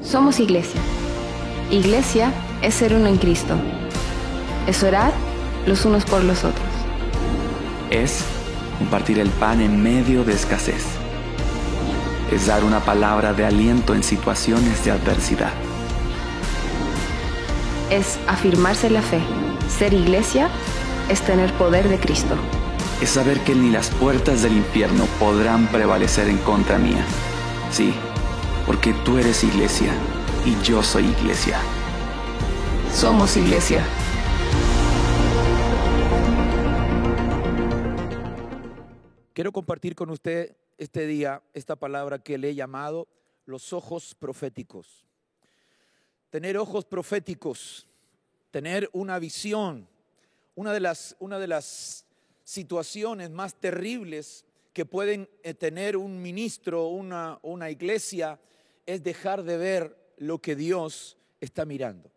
Somos iglesia. Iglesia es ser uno en Cristo. Es orar los unos por los otros. Es compartir el pan en medio de escasez. Es dar una palabra de aliento en situaciones de adversidad. Es afirmarse en la fe. Ser iglesia es tener poder de Cristo. Es saber que ni las puertas del infierno podrán prevalecer en contra mía. Sí, porque tú eres iglesia y yo soy iglesia. Somos iglesia. Quiero compartir con usted este día esta palabra que le he llamado los ojos proféticos. Tener ojos proféticos, tener una visión. Una de las situaciones más terribles que pueden tener un ministro, una iglesia, es dejar de ver lo que Dios está mirando.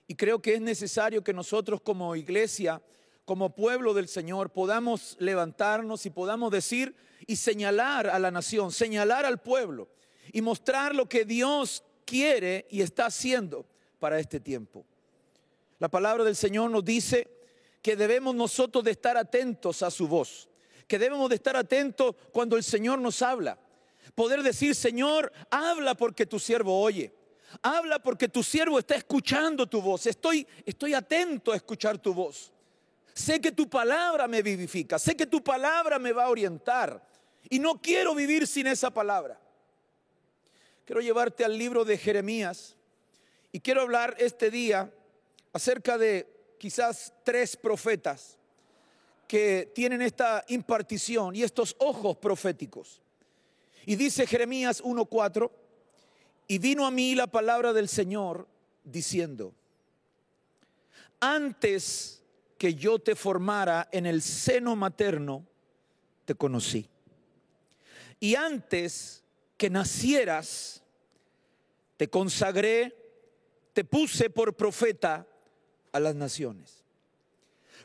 Y creo que es necesario que nosotros como iglesia, como pueblo del Señor, podamos levantarnos y podamos decir y señalar a la nación, señalar al pueblo y mostrar lo que Dios quiere y está haciendo para este tiempo. La palabra del Señor nos dice que debemos nosotros de estar atentos a su voz, que debemos de estar atentos cuando el Señor nos habla. Poder decir: Señor, habla porque tu siervo oye. Habla porque tu siervo está escuchando tu voz. Estoy atento a escuchar tu voz. Sé que tu palabra me vivifica. Sé que tu palabra me va a orientar. Y no quiero vivir sin esa palabra. Quiero llevarte al libro de Jeremías. Y quiero hablar este día acerca de quizás 3 profetas que tienen esta impartición y estos ojos proféticos. Y dice Jeremías 1:4: y vino a mí la palabra del Señor diciendo: antes que yo te formara en el seno materno, te conocí. Y antes que nacieras, te consagré, te puse por profeta a las naciones.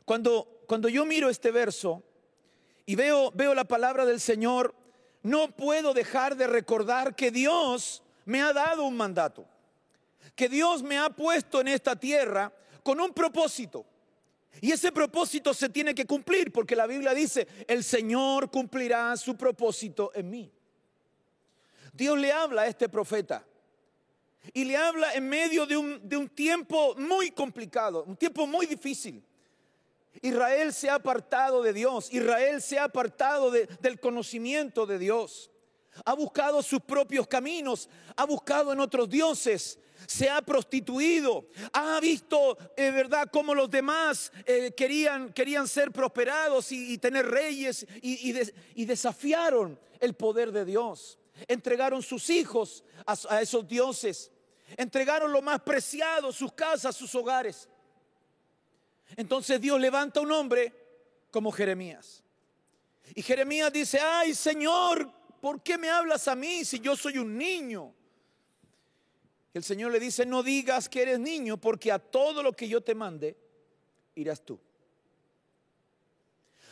Cuando yo miro este verso y veo la palabra del Señor, no puedo dejar de recordar que Dios me ha dado un mandato, que Dios me ha puesto en esta tierra con un propósito. Y ese propósito se tiene que cumplir, porque la Biblia dice: el Señor cumplirá su propósito en mí. Dios le habla a este profeta y le habla en medio de un tiempo muy complicado, un tiempo muy difícil. Israel se ha apartado de Dios. Israel se ha apartado del conocimiento de Dios. Ha buscado sus propios caminos, ha buscado en otros dioses, se ha prostituido, ha visto, verdad, cómo los demás querían ser prosperados y tener reyes y desafiaron el poder de Dios. Entregaron sus hijos a esos dioses, entregaron lo más preciado, sus casas, sus hogares. Entonces Dios levanta un hombre como Jeremías. Y Jeremías dice: ay, Señor, ¿por qué me hablas a mí si yo soy un niño? El Señor le dice: no digas que eres niño, porque a todo lo que yo te mande irás tú.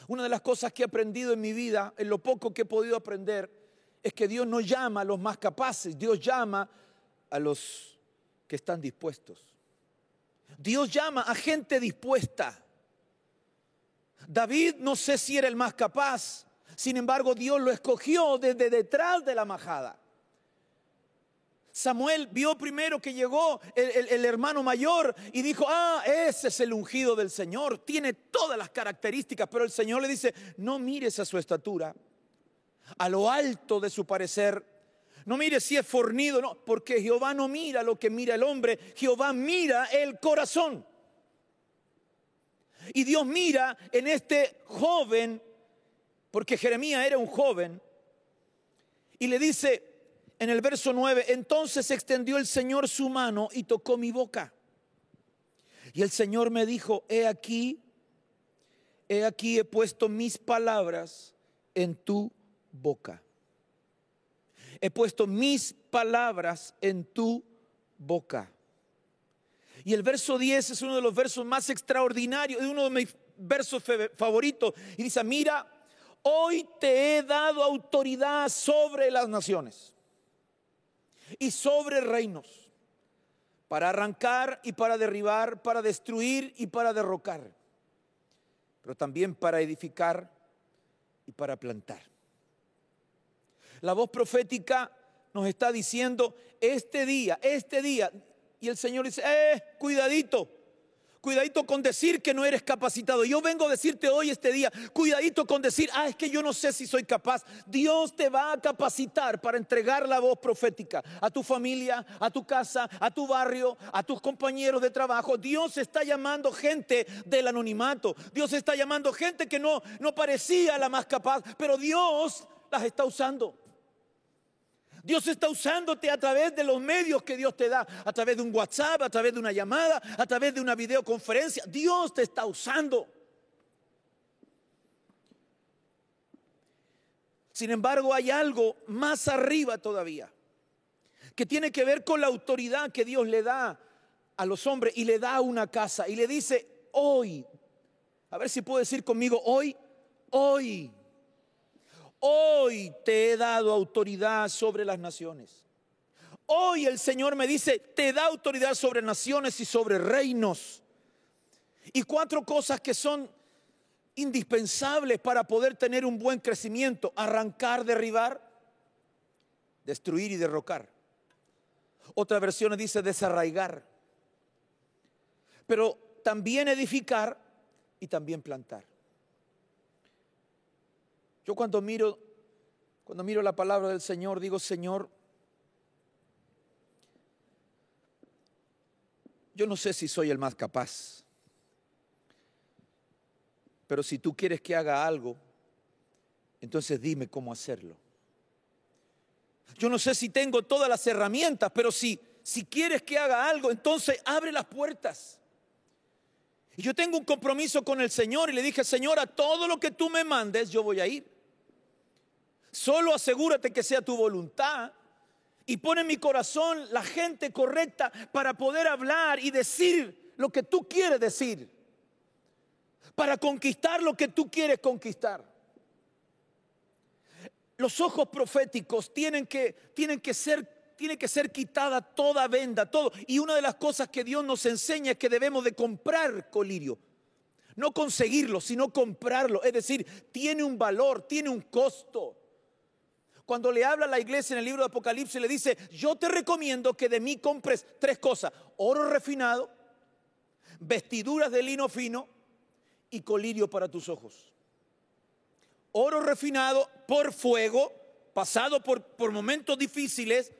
Una de las cosas que he aprendido en mi vida, en lo poco que he podido aprender, es que Dios no llama a los más capaces. Dios llama a los que están dispuestos. Dios llama a gente dispuesta. David, no sé si era el más capaz, sin embargo Dios lo escogió desde detrás de la majada. Samuel vio primero que llegó el hermano mayor y dijo: ah, ese es el ungido del Señor, tiene todas las características. Pero el Señor le dice: no mires a su estatura, a lo alto de su parecer, no mires si es fornido, no, porque Jehová no mira lo que mira el hombre, Jehová mira el corazón. Y Dios mira en este joven, porque Jeremías era un joven, y le dice en el verso 9: entonces extendió el Señor su mano y tocó mi boca. Y el Señor me dijo: he aquí he puesto mis palabras en tu boca. He puesto mis palabras en tu boca. Y el verso 10 es uno de los versos más extraordinarios, es uno de mis versos favoritos. Y dice: mira, hoy te he dado autoridad sobre las naciones. y sobre reinos, para arrancar y para derribar, para destruir y para derrocar, pero también para edificar y para plantar. La voz profética nos está diciendo este día, y el Señor dice, cuidadito con decir que no eres capacitado. Yo vengo a decirte hoy, este día, cuidadito con decir, es que yo no sé si soy capaz. Dios te va a capacitar para entregar la voz profética a tu familia, a tu casa, a tu barrio, a tus compañeros de trabajo. Dios está llamando gente del anonimato. Dios está llamando gente que no parecía la más capaz, pero Dios las está usando. Dios está usándote a través de los medios que Dios te da, a través de un WhatsApp, a través de una llamada, a través de una videoconferencia. Dios te está usando. Sin embargo, hay algo más arriba todavía, que tiene que ver con la autoridad que Dios le da a los hombres y le da una casa. Y le dice, hoy, a ver si puedo decir conmigo, hoy te he dado autoridad sobre las naciones. Hoy el Señor me dice, te da autoridad sobre naciones y sobre reinos. Y 4 cosas que son indispensables para poder tener un buen crecimiento: arrancar, derribar, destruir y derrocar. Otra versión dice desarraigar, pero también edificar y también plantar. Yo cuando miro la palabra del Señor, digo, Señor, yo no sé si soy el más capaz, pero si tú quieres que haga algo, entonces dime cómo hacerlo. Yo no sé si tengo todas las herramientas, pero si quieres que haga algo, entonces abre las puertas. Y yo tengo un compromiso con el Señor y le dije, Señor, a todo lo que tú me mandes, yo voy a ir. Solo asegúrate que sea tu voluntad y pon en mi corazón la gente correcta para poder hablar y decir lo que tú quieres decir, para conquistar lo que tú quieres conquistar. Los ojos proféticos tienen que ser quitada toda venda, todo. Y una de las cosas que Dios nos enseña es que debemos de comprar colirio. No conseguirlo, sino comprarlo. Es decir, tiene un valor, tiene un costo. Cuando le habla a la iglesia en el libro de Apocalipsis, le dice, yo te recomiendo que de mí compres 3 cosas: oro refinado, vestiduras de lino fino y colirio para tus ojos. Oro refinado por fuego, pasado por momentos difíciles.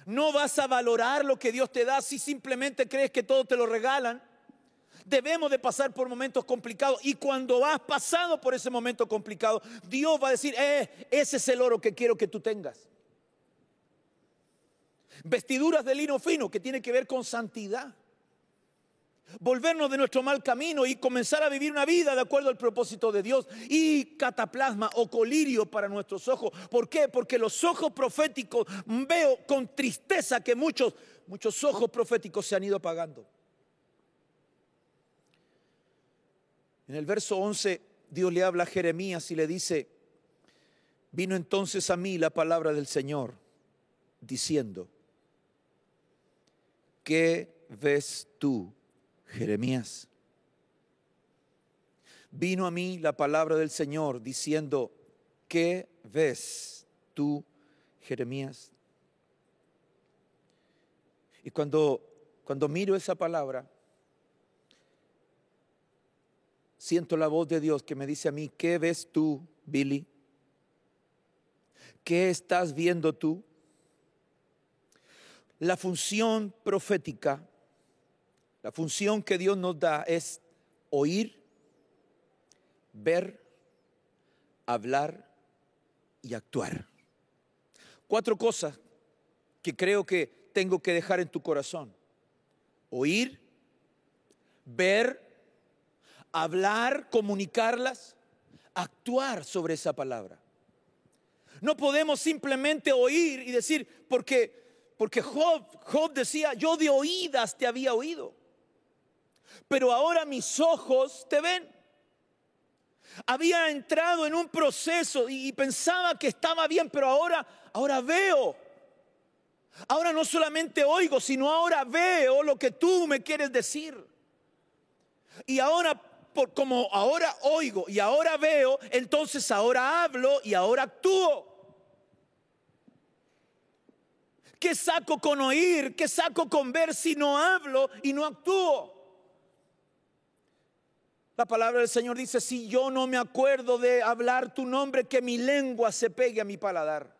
No vas a valorar lo que Dios te da si simplemente crees que todo te lo regalan. Debemos de pasar por momentos complicados, y cuando has pasado por ese momento complicado, Dios va a decir, ese es el oro que quiero que tú tengas. Vestiduras de lino fino, que tiene que ver con santidad. Volvernos de nuestro mal camino y comenzar a vivir una vida de acuerdo al propósito de Dios. Y cataplasma o colirio para nuestros ojos. ¿Por qué? Porque los ojos proféticos, veo con tristeza que muchos ojos proféticos se han ido apagando. En el verso 11, Dios le habla a Jeremías y le dice, vino entonces a mí la palabra del Señor, diciendo, ¿qué ves tú, Jeremías? Vino a mí la palabra del Señor, diciendo, ¿qué ves tú, Jeremías? Y cuando miro esa palabra, siento la voz de Dios que me dice a mí, ¿qué ves tú, Billy? ¿Qué estás viendo tú? La función profética, la función que Dios nos da es oír, ver, hablar y actuar. 4 cosas que creo que tengo que dejar en tu corazón: oír, ver, hablar, comunicarlas, actuar sobre esa palabra. No podemos simplemente oír y decir, porque Job decía, yo de oídas te había oído, pero ahora mis ojos te ven. Había entrado en un proceso y pensaba que estaba bien, pero ahora veo. Ahora no solamente oigo, sino ahora veo lo que tú me quieres decir. Y ahora, como ahora oigo y ahora veo, entonces ahora hablo y ahora actúo. ¿Qué saco con oír? ¿Qué saco con ver si no hablo y no actúo? La palabra del Señor dice, si yo no me acuerdo de hablar tu nombre, que mi lengua se pegue a mi paladar.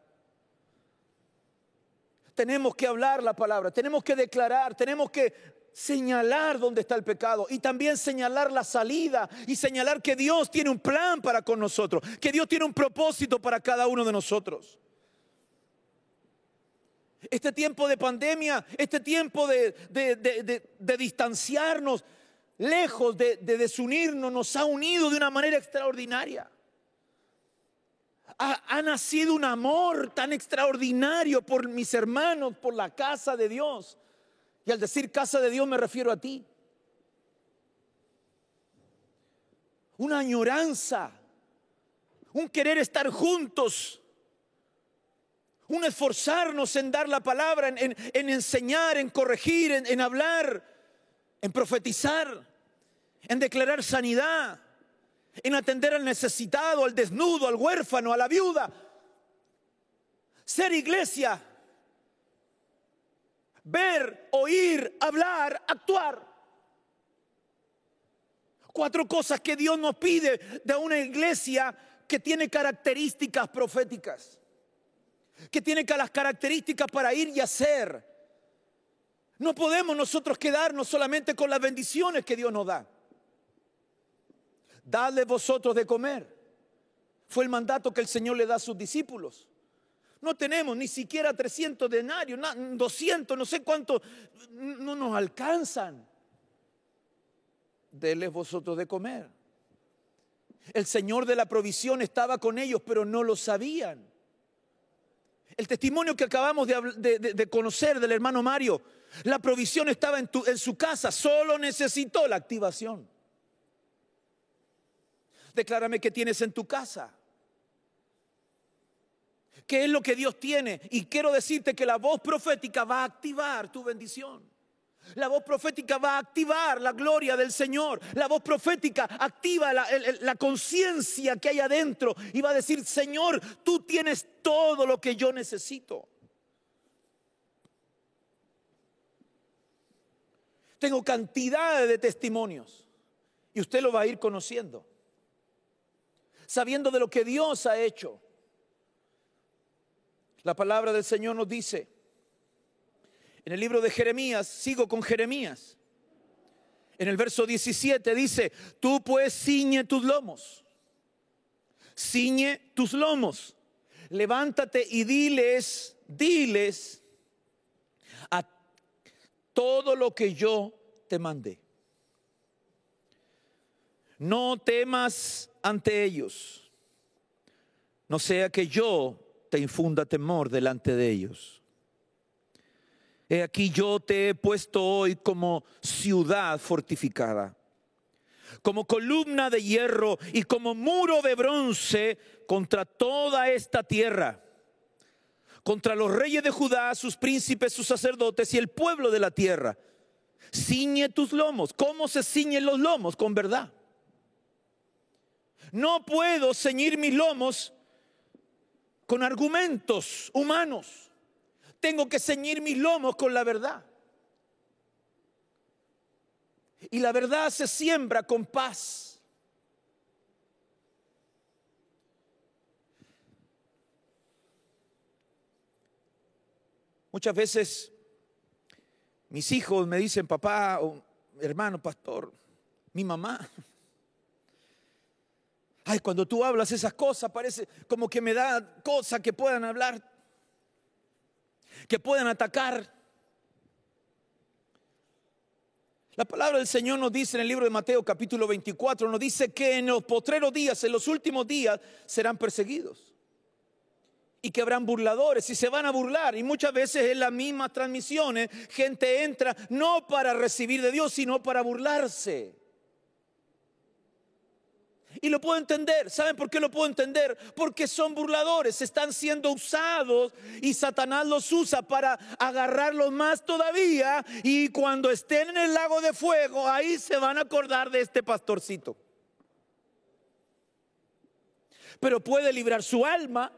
Tenemos que hablar la palabra, tenemos que declarar, tenemos que señalar dónde está el pecado y también señalar la salida y señalar que Dios tiene un plan para con nosotros, que Dios tiene un propósito para cada uno de nosotros. Este tiempo de pandemia, este tiempo de distanciarnos, lejos de desunirnos, nos ha unido de una manera extraordinaria. Ha nacido un amor tan extraordinario por mis hermanos, por la casa de Dios. Y al decir casa de Dios me refiero a ti. Una añoranza, un querer estar juntos, un esforzarnos en dar la palabra, en enseñar, en corregir, en hablar, en profetizar, en declarar sanidad, en atender al necesitado, al desnudo, al huérfano, a la viuda. Ser iglesia, ver, oír, hablar, actuar. 4 cosas que Dios nos pide de una iglesia que tiene características proféticas, que tiene las características para ir y hacer. No podemos nosotros quedarnos solamente con las bendiciones que Dios nos da. Dadle vosotros de comer. Fue el mandato que el Señor le da a sus discípulos. No tenemos ni siquiera 300 denarios, 200, no sé cuántos, no nos alcanzan. Denles vosotros de comer. El Señor de la provisión estaba con ellos, pero no lo sabían. El testimonio que acabamos de conocer del hermano Mario, la provisión estaba en su casa, solo necesitó la activación. Declárame qué tienes en tu casa. ¿Qué es lo que Dios tiene? Y quiero decirte que la voz profética va a activar tu bendición. La voz profética va a activar la gloria del Señor. La voz profética activa la conciencia que hay adentro y va a decir, Señor, tú tienes todo lo que yo necesito. Tengo cantidades de testimonios y usted lo va a ir conociendo, sabiendo de lo que Dios ha hecho. La palabra del Señor nos dice en el libro de Jeremías, sigo con Jeremías, en el verso 17 dice, tú pues ciñe tus lomos, levántate y diles a todo lo que yo te mandé. No temas ante ellos, no sea que yo te infunda temor delante de ellos. He aquí yo te he puesto hoy como ciudad fortificada, como columna de hierro y como muro de bronce contra toda esta tierra, contra los reyes de Judá, sus príncipes, sus sacerdotes y el pueblo de la tierra. Ciñe tus lomos. ¿Cómo se ciñen los lomos? Con verdad. No puedo ceñir mis lomos con argumentos humanos. Tengo que ceñir mis lomos con la verdad. Y la verdad se siembra con paz. Muchas veces mis hijos me dicen, papá o hermano, pastor, mi mamá, ay, cuando tú hablas esas cosas parece como que me da cosas que puedan hablar, que puedan atacar. La palabra del Señor nos dice en el libro de Mateo capítulo 24, nos dice que en los postreros días, en los últimos días, serán perseguidos. Y que habrán burladores y se van a burlar. Y muchas veces en las mismas transmisiones gente entra no para recibir de Dios, sino para burlarse. Y lo puedo entender. ¿Saben por qué lo puedo entender? Porque son burladores, están siendo usados y Satanás los usa para agarrarlos más todavía. Y cuando estén en el lago de fuego, ahí se van a acordar de este pastorcito. Pero puede librar su alma.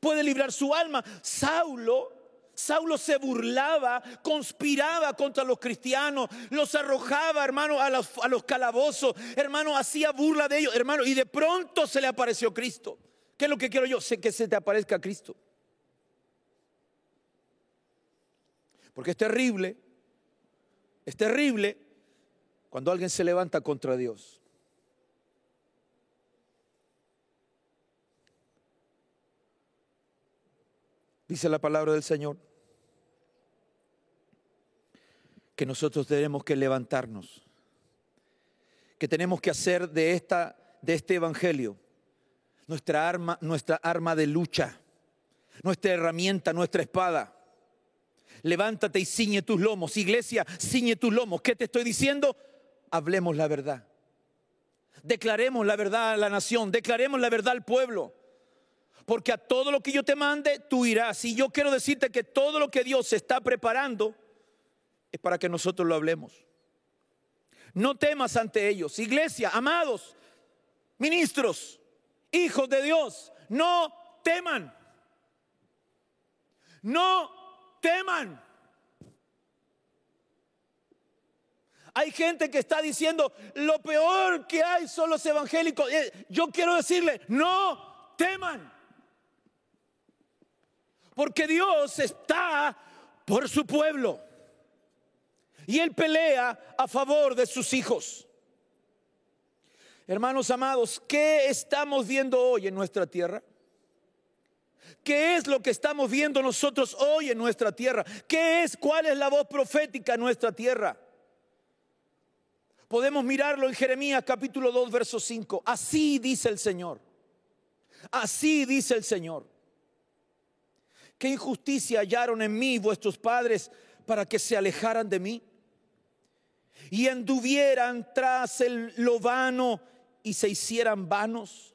Puede librar su alma. Saulo se burlaba, conspiraba contra los cristianos, los arrojaba, hermano, a los calabozos, hermano, hacía burla de ellos, hermano, y de pronto se le apareció Cristo. ¿Qué es lo que quiero yo? Sé que se te aparezca Cristo. Porque es terrible cuando alguien se levanta contra Dios. Dice la palabra del Señor que nosotros tenemos que levantarnos, que tenemos que hacer de este evangelio nuestra arma de lucha, nuestra herramienta, nuestra espada. Levántate y ciñe tus lomos. Iglesia, ciñe tus lomos. ¿Qué te estoy diciendo? Hablemos la verdad. Declaremos la verdad a la nación. Declaremos la verdad al pueblo. Porque a todo lo que yo te mande, tú irás. Y yo quiero decirte que todo lo que Dios está preparando es para que nosotros lo hablemos. No temas ante ellos. Iglesia, amados, ministros, hijos de Dios, no teman. No teman. Hay gente que está diciendo, lo peor que hay son los evangélicos. Yo quiero decirle, no teman. Porque Dios está por su pueblo. Y Él pelea a favor de sus hijos. Hermanos amados, ¿qué estamos viendo hoy en nuestra tierra? ¿Qué es lo que estamos viendo nosotros hoy en nuestra tierra? ¿Cuál es la voz profética en nuestra tierra? Podemos mirarlo en Jeremías capítulo 2, verso 5. Así dice el Señor. Así dice el Señor. ¿Qué injusticia hallaron en mí vuestros padres para que se alejaran de mí? Y anduvieran tras lo vano y se hicieran vanos.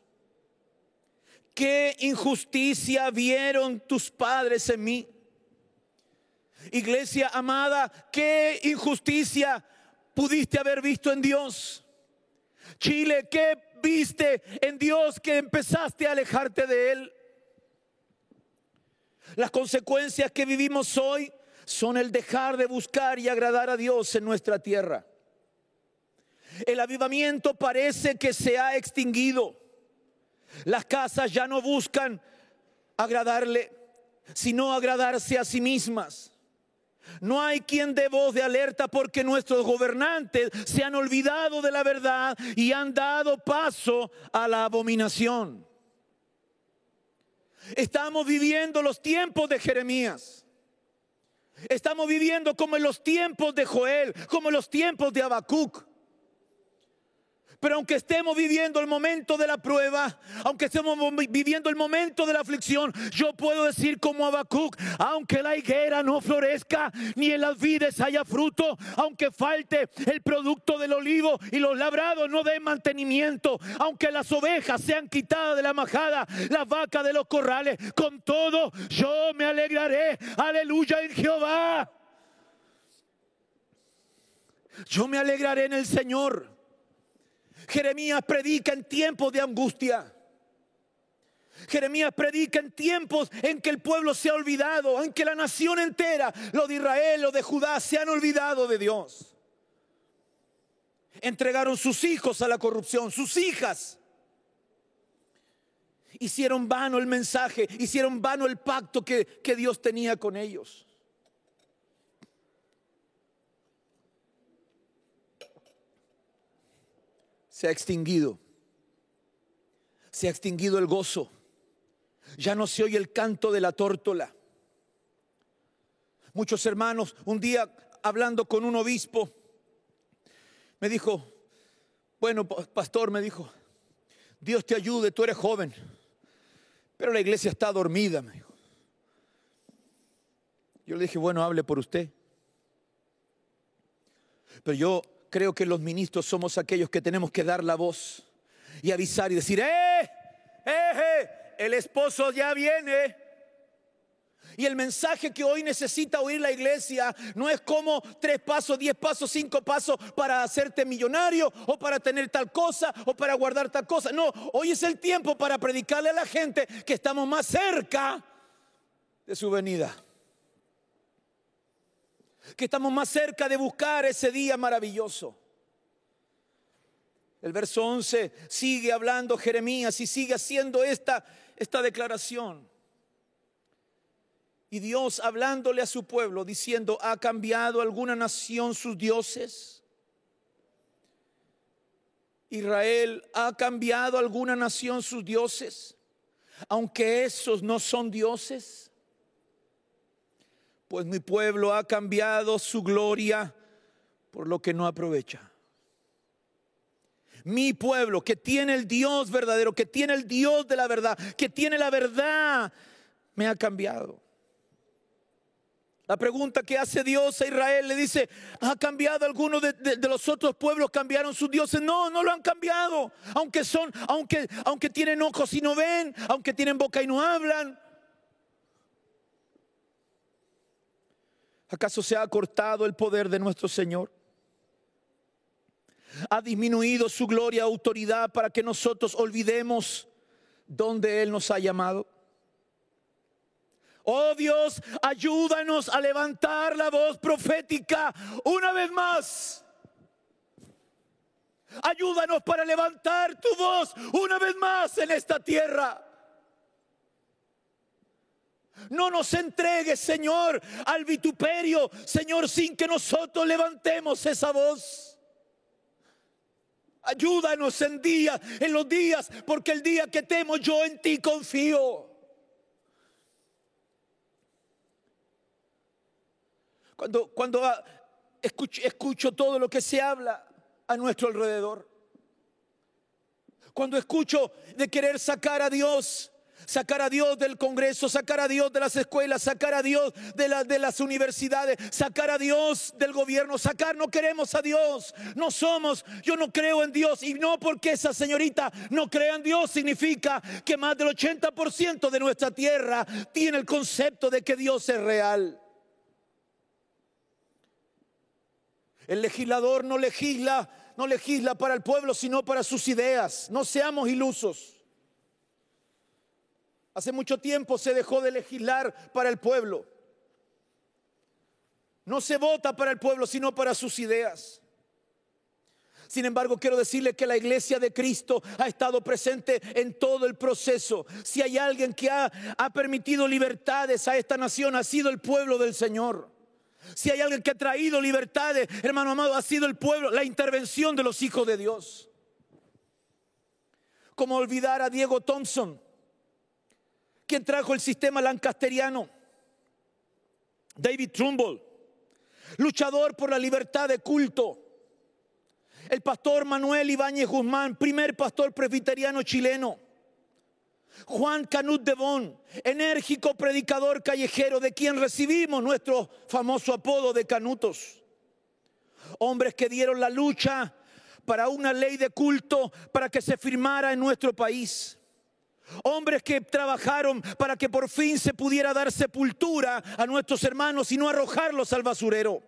¿Qué injusticia vieron tus padres en mí? Iglesia amada, ¿qué injusticia pudiste haber visto en Dios? Chile, ¿qué viste en Dios que empezaste a alejarte de Él? Las consecuencias que vivimos hoy son el dejar de buscar y agradar a Dios en nuestra tierra. El avivamiento parece que se ha extinguido. Las casas ya no buscan agradarle, sino agradarse a sí mismas. No hay quien dé voz de alerta porque nuestros gobernantes se han olvidado de la verdad y han dado paso a la abominación. Estamos viviendo los tiempos de Jeremías. Estamos viviendo como en los tiempos de Joel, como en los tiempos de Habacuc. Pero aunque estemos viviendo el momento de la prueba, aunque estemos viviendo el momento de la aflicción, yo puedo decir como Habacuc, aunque la higuera no florezca, ni en las vides haya fruto, aunque falte el producto del olivo y los labrados no den mantenimiento, aunque las ovejas sean quitadas de la majada, las vacas de los corrales, con todo yo me alegraré, aleluya, en Jehová. Yo me alegraré en el Señor. Jeremías predica en tiempos de angustia. Jeremías predica en tiempos en que el pueblo se ha olvidado, en que la nación entera, lo de Israel, lo de Judá, se han olvidado de Dios. Entregaron sus hijos a la corrupción, sus hijas. Hicieron vano el mensaje, hicieron vano el pacto que Dios tenía con ellos. Se ha extinguido el gozo. Ya no se oye el canto de la tórtola. Muchos hermanos, un día hablando con un obispo, me dijo, bueno, pastor, me dijo, Dios te ayude, tú eres joven, pero la iglesia está dormida, me dijo. Yo le dije, bueno, hable por usted. Pero yo Creo que los ministros somos aquellos que tenemos que dar la voz y avisar y decir, el esposo ya viene. Y el mensaje que hoy necesita oír la iglesia no es como 3 pasos, 10 pasos, 5 pasos para hacerte millonario o para tener tal cosa o para guardar tal cosa. No, hoy es el tiempo para predicarle a la gente que estamos más cerca de su venida. Que estamos más cerca de buscar ese día maravilloso. El verso 11 sigue hablando Jeremías y sigue haciendo esta declaración. Y Dios hablándole a su pueblo diciendo, ¿ha cambiado alguna nación sus dioses? Israel, ¿ha cambiado alguna nación sus dioses? Aunque esos no son dioses. Pues mi pueblo ha cambiado su gloria por lo que no aprovecha. Mi pueblo que tiene el Dios verdadero, que tiene el Dios de la verdad, que tiene la verdad, me ha cambiado. La pregunta que hace Dios a Israel le dice, ¿ha cambiado alguno de los otros pueblos? ¿Cambiaron sus dioses? No, no lo han cambiado. Aunque tienen ojos y no ven, aunque tienen boca y no hablan. ¿Acaso se ha acortado el poder de nuestro Señor? ¿Ha disminuido su gloria y autoridad para que nosotros olvidemos dónde Él nos ha llamado? Oh Dios, ayúdanos a levantar la voz profética una vez más. Ayúdanos para levantar tu voz una vez más en esta tierra. No nos entregues, Señor, al vituperio, Señor, sin que nosotros levantemos esa voz. Ayúdanos en los días, porque el día que temo yo en ti confío. Cuando escucho todo lo que se habla a nuestro alrededor, cuando escucho de querer sacar a Dios del Congreso, sacar a Dios de las escuelas, sacar a Dios de las universidades, sacar a Dios del gobierno, no queremos a Dios, yo no creo en Dios. Y no porque esa señorita no crea en Dios significa que más del 80% de nuestra tierra tiene el concepto de que Dios es real. El legislador no legisla para el pueblo, sino para sus ideas. No seamos ilusos. Hace mucho tiempo se dejó de legislar para el pueblo. No se vota para el pueblo, sino para sus ideas. Sin embargo, quiero decirle que la iglesia de Cristo ha estado presente en todo el proceso. Si hay alguien que ha permitido libertades a esta nación, ha sido el pueblo del Señor. Si hay alguien que ha traído libertades, hermano amado, ha sido el pueblo, la intervención de los hijos de Dios. Como olvidar a Diego Thompson, quien trajo el sistema lancasteriano. David Trumbull, luchador por la libertad de culto. El pastor Manuel Ibáñez Guzmán, primer pastor presbiteriano chileno. Juan Canut de Bon, enérgico predicador callejero, de quien recibimos nuestro famoso apodo de Canutos. Hombres que dieron la lucha para una ley de culto para que se firmara en nuestro país. Hombres que trabajaron para que por fin se pudiera dar sepultura a nuestros hermanos y no arrojarlos al basurero.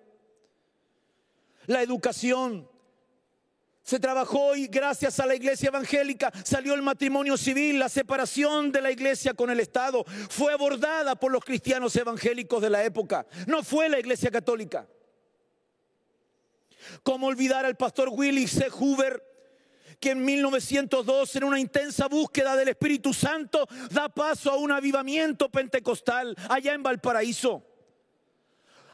La educación. Se trabajó y gracias a la iglesia evangélica salió el matrimonio civil, la separación de la iglesia con el Estado. Fue abordada por los cristianos evangélicos de la época. No fue la iglesia católica. ¿Cómo olvidar al pastor Willie C. Hoover, que en 1902, en una intensa búsqueda del Espíritu Santo, da paso a un avivamiento pentecostal allá en Valparaíso,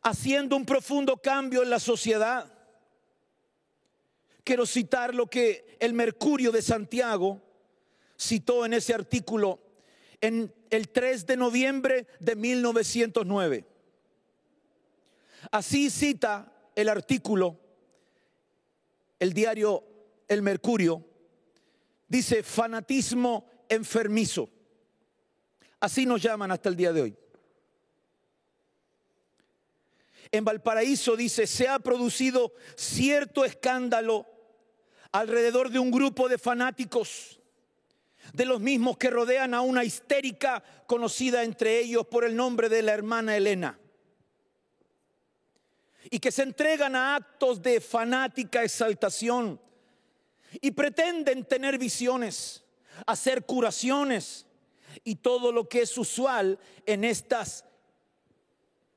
haciendo un profundo cambio en la sociedad? Quiero citar lo que el Mercurio de Santiago citó en ese artículo en el 3 de noviembre de 1909. Así cita el artículo el diario El Mercurio. Dice: fanatismo enfermizo. Así nos llaman hasta el día de hoy. En Valparaíso, dice, se ha producido cierto escándalo alrededor de un grupo de fanáticos, de los mismos que rodean a una histérica conocida entre ellos por el nombre de la hermana Elena, y que se entregan a actos de fanática exaltación y pretenden tener visiones, hacer curaciones y todo lo que es usual en estas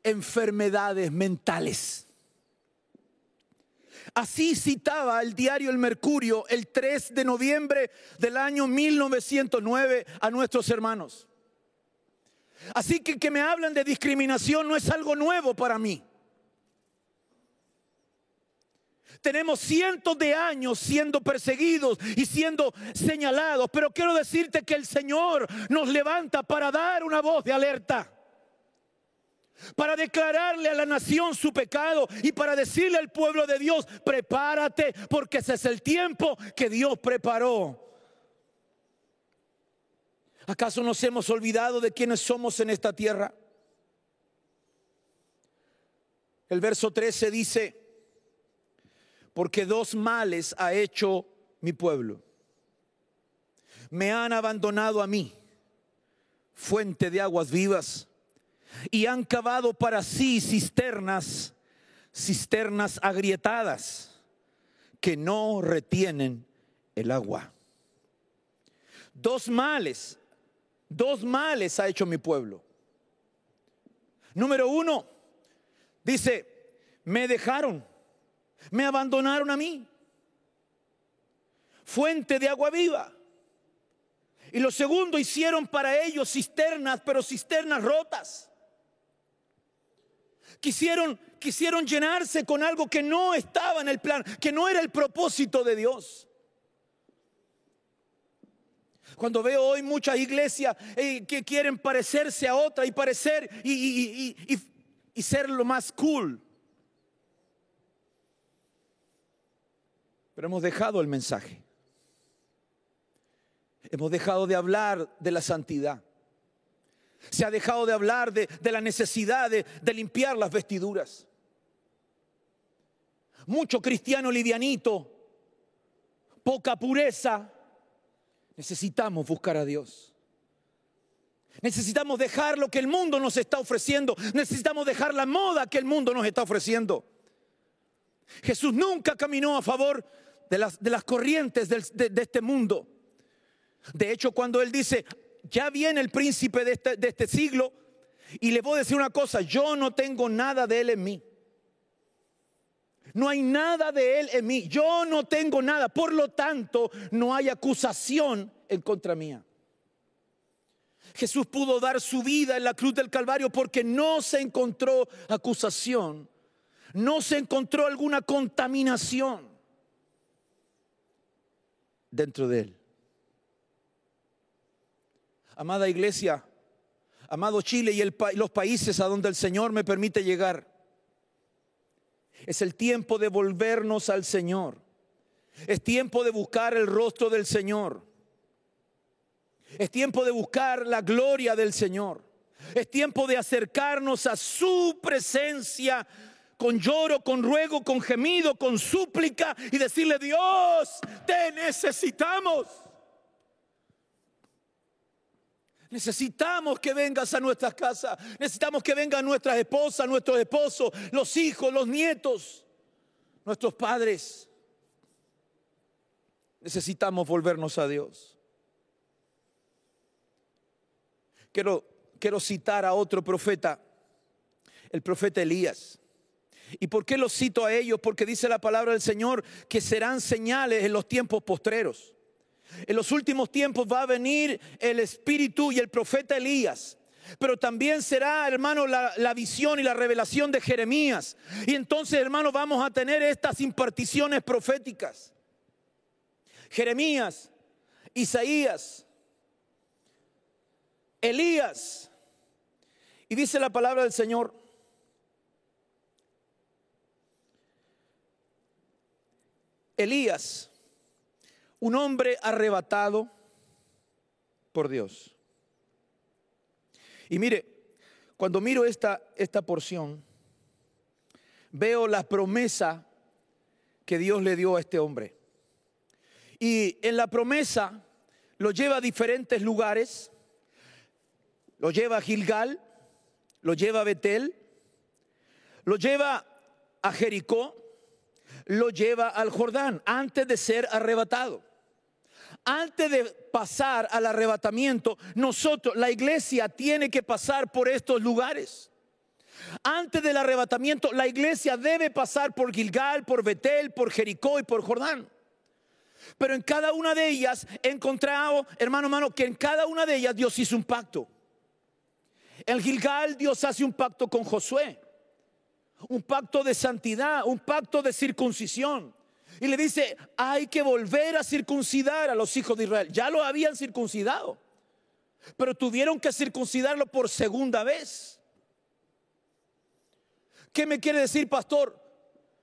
enfermedades mentales. Así citaba el diario El Mercurio el 3 de noviembre del año 1909 a nuestros hermanos. Así que me hablan de discriminación no es algo nuevo para mí. Tenemos cientos de años siendo perseguidos y siendo señalados, pero quiero decirte que el Señor nos levanta para dar una voz de alerta, para declararle a la nación su pecado y para decirle al pueblo de Dios: prepárate, porque ese es el tiempo que Dios preparó. ¿Acaso nos hemos olvidado de quiénes somos en esta tierra? El verso 13 dice: porque dos males ha hecho mi pueblo. Me han abandonado a mí, fuente de aguas vivas, y han cavado para sí cisternas agrietadas que no retienen el agua. Dos males ha hecho mi pueblo. Número uno, dice: me dejaron, me abandonaron a mí, fuente de agua viva. Y lo segundo, hicieron para ellos cisternas, pero cisternas rotas. Quisieron llenarse con algo que no estaba en el plan, que no era el propósito de Dios. Cuando veo hoy muchas iglesias que quieren parecerse a otra y parecer y ser lo más cool, pero hemos dejado el mensaje. Hemos dejado de hablar de la santidad. Se ha dejado de hablar de la necesidad de limpiar las vestiduras. Mucho cristiano livianito, poca pureza. Necesitamos buscar a Dios. Necesitamos dejar lo que el mundo nos está ofreciendo. Necesitamos dejar la moda que el mundo nos está ofreciendo. Jesús nunca caminó a favor de las corrientes de este mundo. De hecho, cuando Él dice: ya viene el príncipe de este siglo, y le voy a decir una cosa: yo no tengo nada de él en mí. No hay nada de él en mí. Yo no tengo nada. Por lo tanto, no hay acusación en contra mía. Jesús pudo dar su vida en la cruz del Calvario porque no se encontró acusación. No se encontró alguna contaminación dentro de él. Amada iglesia, amado Chile y los países a donde el Señor me permite llegar, es el tiempo de volvernos al Señor. Es tiempo de buscar el rostro del Señor. Es tiempo de buscar la gloria del Señor. Es tiempo de acercarnos a su presencia con lloro, con ruego, con gemido, con súplica, y decirle: Dios, te necesitamos. Necesitamos que vengas a nuestras casas. Necesitamos que vengan nuestras esposas, nuestros esposos, los hijos, los nietos, nuestros padres. Necesitamos volvernos a Dios. Quiero citar a otro profeta, el profeta Elías. ¿Y por qué los cito a ellos? Porque dice la palabra del Señor que serán señales en los tiempos postreros. En los últimos tiempos va a venir el Espíritu y el profeta Elías. Pero también será, hermano, la visión y la revelación de Jeremías. Y entonces, hermano, vamos a tener estas imparticiones proféticas. Jeremías, Isaías, Elías. Y dice la palabra del Señor: Elías, un hombre arrebatado por Dios. Y mire, cuando miro esta porción, veo la promesa que Dios le dio a este hombre. Y en la promesa lo lleva a diferentes lugares. Lo lleva a Gilgal, lo lleva a Betel, lo lleva a Jericó, lo lleva al Jordán antes de ser arrebatado. Antes de pasar al arrebatamiento, nosotros, la iglesia, tiene que pasar por estos lugares. Antes del arrebatamiento, la iglesia debe pasar por Gilgal, por Betel, por Jericó y por Jordán. Pero en cada una de ellas he encontrado, hermano, que en cada una de ellas Dios hizo un pacto. En Gilgal Dios hace un pacto con Josué, un pacto de santidad, un pacto de circuncisión. Y le dice, hay que volver a circuncidar a los hijos de Israel. Ya lo habían circuncidado, pero tuvieron que circuncidarlo por segunda vez. ¿Qué me quiere decir, pastor?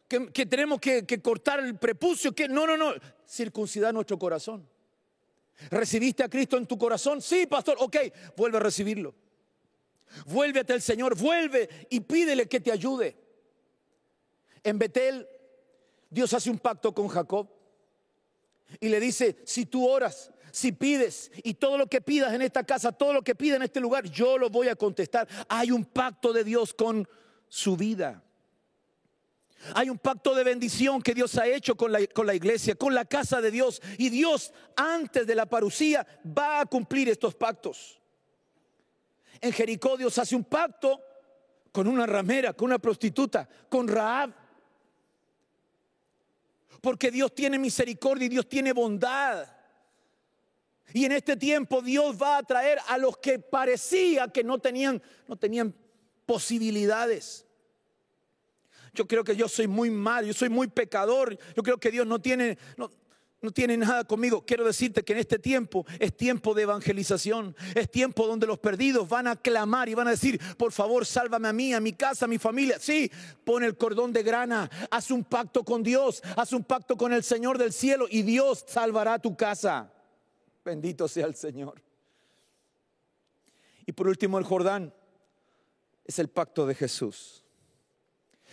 Que tenemos que cortar el prepucio. Que no. Circuncidar nuestro corazón. ¿Recibiste a Cristo en tu corazón? Sí, pastor. Ok, vuelve a recibirlo. Vuélvete al Señor, vuelve y pídele que te ayude. En Betel, Dios hace un pacto con Jacob y le dice, si tú oras, si pides, y todo lo que pidas en esta casa, todo lo que pidas en este lugar, yo lo voy a contestar. Hay un pacto de Dios con su vida. Hay un pacto de bendición que Dios ha hecho con la iglesia, con la casa de Dios. Y Dios, antes de la parucía, va a cumplir estos pactos. En Jericó Dios hace un pacto con una ramera, con una prostituta, con Rahab. Porque Dios tiene misericordia y Dios tiene bondad. Y en este tiempo Dios va a traer a los que parecía que no tenían posibilidades. Yo creo que yo soy muy mal, yo soy muy pecador. Yo creo que Dios no tiene nada conmigo. Quiero decirte que en este tiempo es tiempo de evangelización. Es tiempo donde los perdidos van a clamar y van a decir, por favor, sálvame a mí, a mi casa, a mi familia. Sí, pon el cordón de grana, haz un pacto con Dios, haz un pacto con el Señor del cielo y Dios salvará tu casa. Bendito sea el Señor. Y por último, el Jordán es el pacto de Jesús.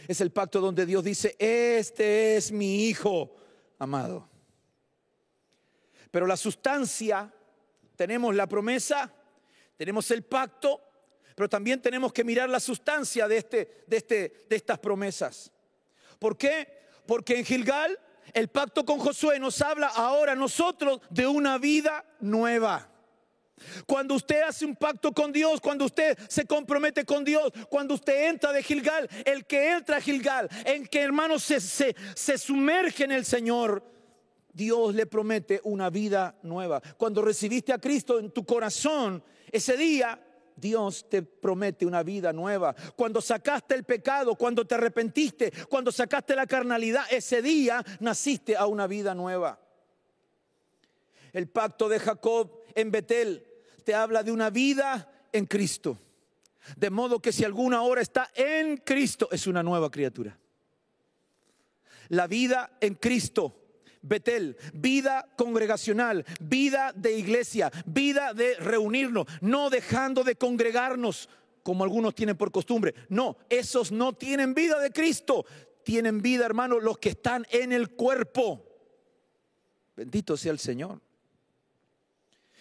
Es el pacto donde Dios dice, este es mi Hijo amado. Pero la sustancia, tenemos la promesa, tenemos el pacto, pero también tenemos que mirar la sustancia de estas promesas. ¿Por qué? Porque en Gilgal el pacto con Josué nos habla ahora nosotros de una vida nueva. Cuando usted hace un pacto con Dios, cuando usted se compromete con Dios, cuando usted entra de Gilgal, el que entra a Gilgal, en que hermano se sumerge en el Señor, Dios le promete una vida nueva. Cuando recibiste a Cristo en tu corazón, ese día Dios te promete una vida nueva. Cuando sacaste el pecado, cuando te arrepentiste, cuando sacaste la carnalidad, ese día naciste a una vida nueva. El pacto de Jacob en Betel te habla de una vida en Cristo. De modo que si alguna ahora está en Cristo, es una nueva criatura. La vida en Cristo, Betel, vida congregacional, vida de iglesia, vida de reunirnos, no dejando de congregarnos como algunos tienen por costumbre. No, esos no tienen vida de Cristo. Tienen vida, hermano, los que están en el cuerpo. Bendito sea el Señor.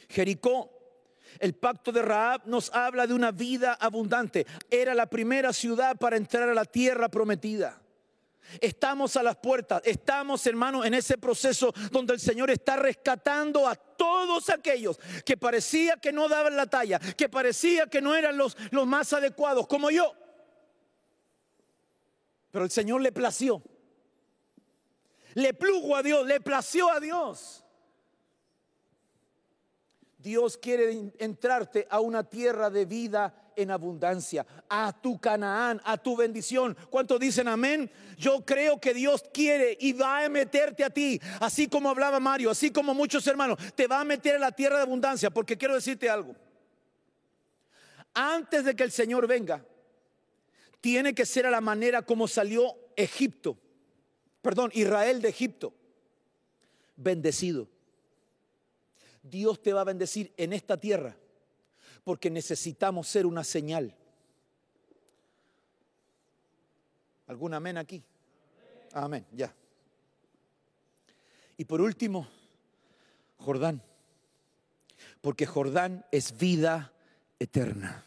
Jericó, el pacto de Rahab nos habla de una vida abundante. Era la primera ciudad para entrar a la tierra prometida. Estamos a las puertas, estamos, hermanos, en ese proceso donde el Señor está rescatando a todos aquellos que parecía que no daban la talla, que parecía que no eran los más adecuados, como yo. Pero el Señor le plació, le plugo a Dios, le plació a Dios. Dios quiere entrarte a una tierra de vida en abundancia, a tu Canaán, a tu bendición. ¿Cuántos dicen amén? Yo creo que Dios quiere y va a meterte a ti, así como hablaba Mario, así como muchos hermanos, te va a meter a la tierra de abundancia. Porque quiero decirte algo, antes de que el Señor venga, tiene que ser a la manera como salió Israel de Egipto, bendecido. Dios te va a bendecir en esta tierra porque necesitamos ser una señal. ¿Algún amén aquí? Amén, ya. Y por último, Jordán. Porque Jordán es vida eterna.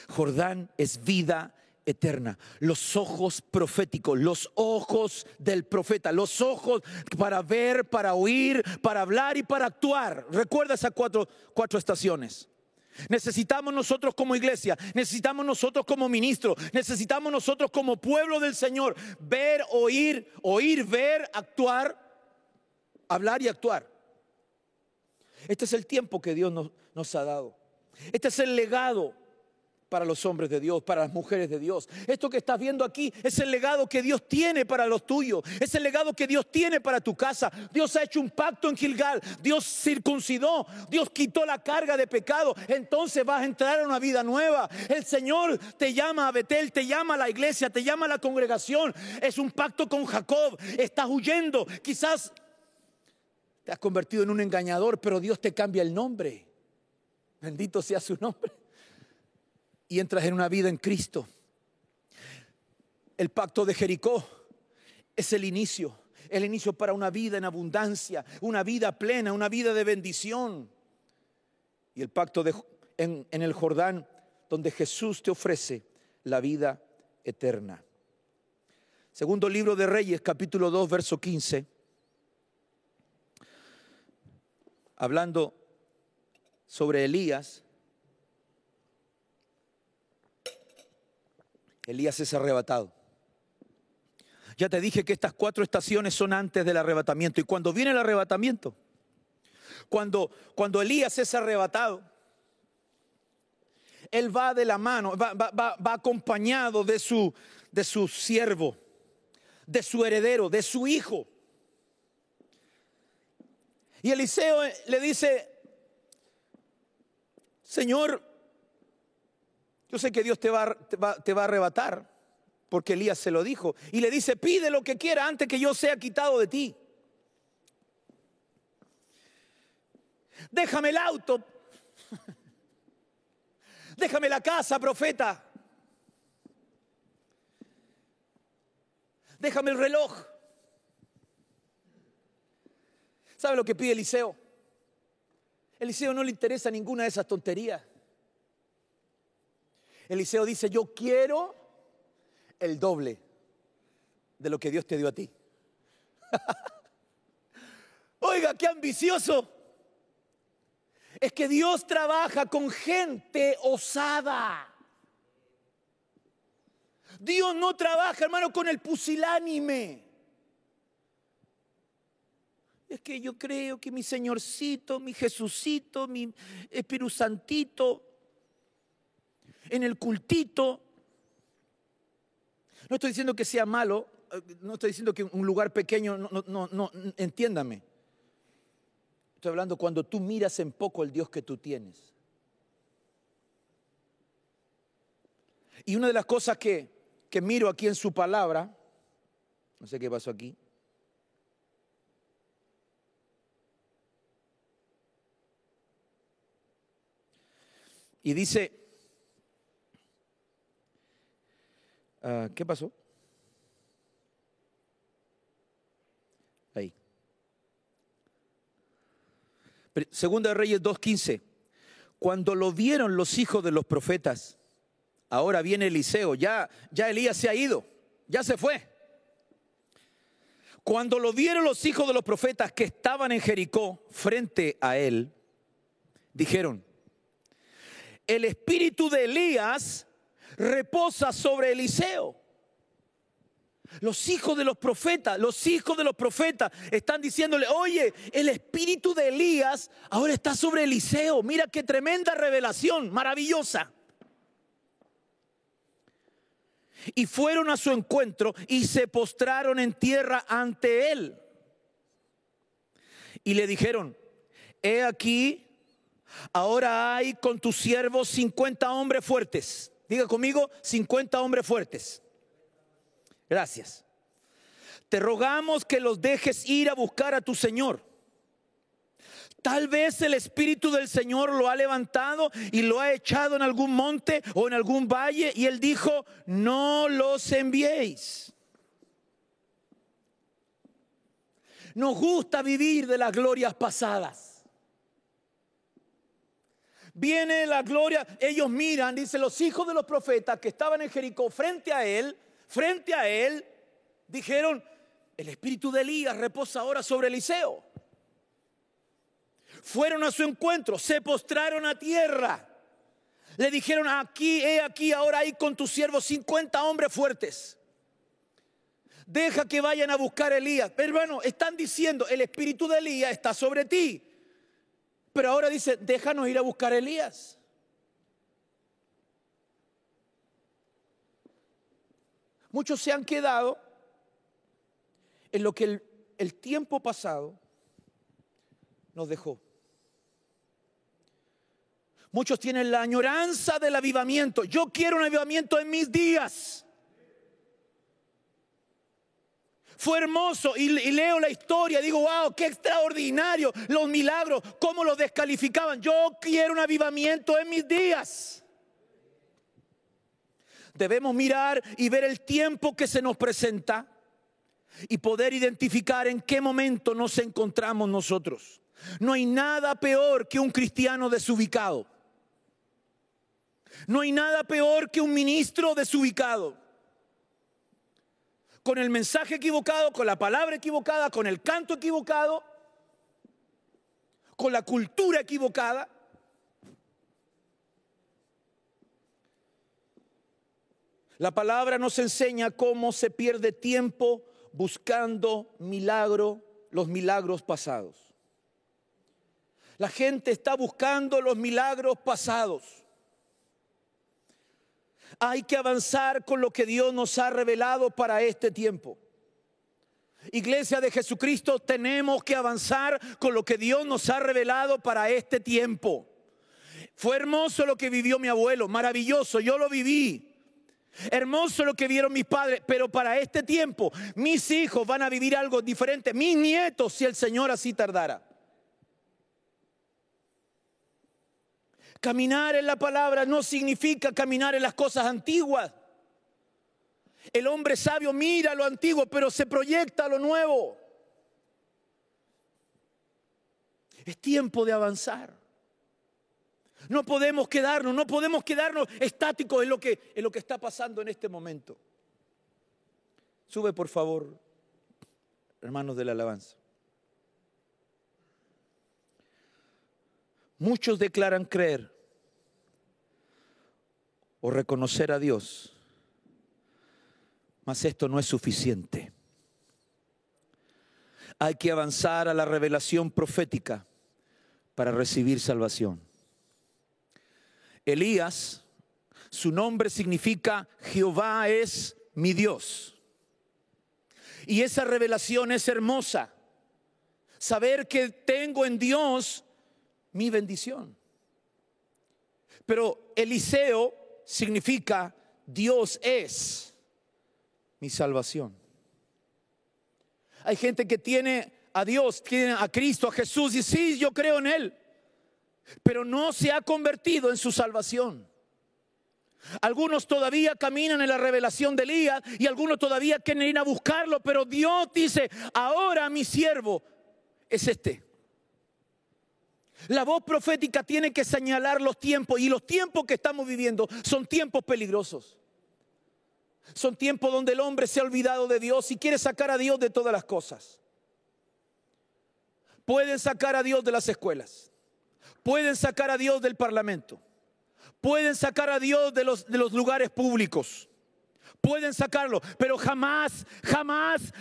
Jordán es vida eterna. Los ojos proféticos, los ojos del profeta, los ojos para ver, para oír, para hablar y para actuar. Recuerda esas cuatro estaciones. Necesitamos nosotros como iglesia, necesitamos nosotros como ministros, necesitamos nosotros como pueblo del Señor ver, oír, ver, actuar, hablar y actuar. Este es el tiempo que Dios nos ha dado. Este es el legado para los hombres de Dios, para las mujeres de Dios. Esto que estás viendo aquí es el legado que Dios tiene para los tuyos. Es el legado que Dios tiene para tu casa. Dios ha hecho un pacto en Gilgal. Dios circuncidó. Dios quitó la carga de pecado. Entonces vas a entrar a una vida nueva. El Señor te llama a Betel, te llama a la iglesia, te llama a la congregación. Es un pacto con Jacob. Estás huyendo. Quizás te has convertido en un engañador, pero Dios te cambia el nombre. Bendito sea su nombre. Y entras en una vida en Cristo. El pacto de Jericó es el inicio para una vida en abundancia, una vida plena, una vida de bendición. Y el pacto en el Jordán, donde Jesús te ofrece la vida eterna. Segundo libro de Reyes, capítulo 2, verso 15. Hablando sobre Elías. Elías es arrebatado. Ya te dije que estas 4 estaciones son antes del arrebatamiento. Y cuando viene el arrebatamiento, cuando Elías es arrebatado, él va de la mano, va acompañado de su siervo, de su heredero, de su hijo. Y Eliseo le dice: Señor, yo sé que Dios te va a arrebatar, porque Elías se lo dijo. Y le dice: pide lo que quiera antes que yo sea quitado de ti. Déjame el auto. Déjame la casa, profeta. Déjame el reloj. ¿Sabe lo que pide Eliseo? Eliseo no le interesa ninguna de esas tonterías. Eliseo dice: yo quiero el doble de lo que Dios te dio a ti. Oiga, qué ambicioso. Es que Dios trabaja con gente osada. Dios no trabaja, hermano, con el pusilánime. Es que yo creo que mi Señorcito, mi Jesucito, mi Espíritu Santito, en el cultito. No estoy diciendo que sea malo, no estoy diciendo que un lugar pequeño, no, entiéndame. Estoy hablando cuando tú miras en poco el Dios que tú tienes. Y una de las cosas que miro aquí en su palabra, no sé qué pasó aquí. Y dice, ¿qué pasó? Ahí. Segunda de Reyes 2:15. Cuando lo vieron los hijos de los profetas, ahora viene Eliseo, ya Elías se ha ido, ya se fue. Cuando lo vieron los hijos de los profetas que estaban en Jericó frente a él, dijeron: el espíritu de Elías reposa sobre Eliseo. Los hijos de los profetas están diciéndole: oye, el espíritu de Elías ahora está sobre Eliseo. Mira qué tremenda revelación, maravillosa. Y fueron a su encuentro y se postraron en tierra ante él. Y le dijeron: he aquí, ahora hay con tus siervos 50 hombres fuertes. Diga conmigo: 50 hombres fuertes. Gracias. Te rogamos que los dejes ir a buscar a tu Señor. Tal vez el Espíritu del Señor lo ha levantado y lo ha echado en algún monte o en algún valle, y Él dijo: no los enviéis. Nos gusta vivir de las glorias pasadas. Viene la gloria, ellos miran, dice, los hijos de los profetas que estaban en Jericó frente a él, dijeron: el espíritu de Elías reposa ahora sobre Eliseo. Fueron a su encuentro, se postraron a tierra. Le dijeron: he aquí, ahora hay con tus siervos 50 hombres fuertes. Deja que vayan a buscar a Elías. Hermano, están diciendo: el espíritu de Elías está sobre ti. Pero ahora dice: déjanos ir a buscar a Elías. Muchos se han quedado en lo que el tiempo pasado nos dejó. Muchos tienen la añoranza del avivamiento. Yo quiero un avivamiento en mis días. Fue hermoso y leo la historia, digo: wow, qué extraordinario, los milagros, cómo los descalificaban. Yo quiero un avivamiento en mis días. Debemos mirar y ver el tiempo que se nos presenta y poder identificar en qué momento nos encontramos nosotros. No hay nada peor que un cristiano desubicado. No hay nada peor que un ministro desubicado. Con el mensaje equivocado, con la palabra equivocada, con el canto equivocado, con la cultura equivocada. La palabra nos enseña cómo se pierde tiempo buscando los milagros pasados. La gente está buscando los milagros pasados. Hay que avanzar con lo que Dios nos ha revelado para este tiempo. Iglesia de Jesucristo, tenemos que avanzar con lo que Dios nos ha revelado para este tiempo. Fue hermoso lo que vivió mi abuelo, maravilloso, yo lo viví. Hermoso lo que vieron mis padres, pero para este tiempo mis hijos van a vivir algo diferente, mis nietos, si el Señor así tardara. Caminar en la palabra no significa caminar en las cosas antiguas. El hombre sabio mira lo antiguo, pero se proyecta a lo nuevo. Es tiempo de avanzar. No podemos quedarnos estáticos en lo que está pasando en este momento. Sube, por favor, hermanos de la alabanza. Muchos declaran creer o reconocer a Dios, mas esto no es suficiente. Hay que avanzar a la revelación profética para recibir salvación. Elías, su nombre significa Jehová es mi Dios. Y esa revelación es hermosa. Saber que tengo en Dios mi bendición. Pero Eliseo significa Dios es mi salvación. Hay gente que tiene a Dios, tiene a Cristo, a Jesús, y sí, yo creo en Él, pero no se ha convertido en su salvación. Algunos todavía caminan en la revelación de Elías y algunos todavía quieren ir a buscarlo, pero Dios dice: ahora mi siervo es este. La voz profética tiene que señalar los tiempos, y los tiempos que estamos viviendo son tiempos peligrosos. Son tiempos donde el hombre se ha olvidado de Dios y quiere sacar a Dios de todas las cosas. Pueden sacar a Dios de las escuelas, pueden sacar a Dios del parlamento, pueden sacar a Dios de los lugares públicos. Pueden sacarlo, pero jamás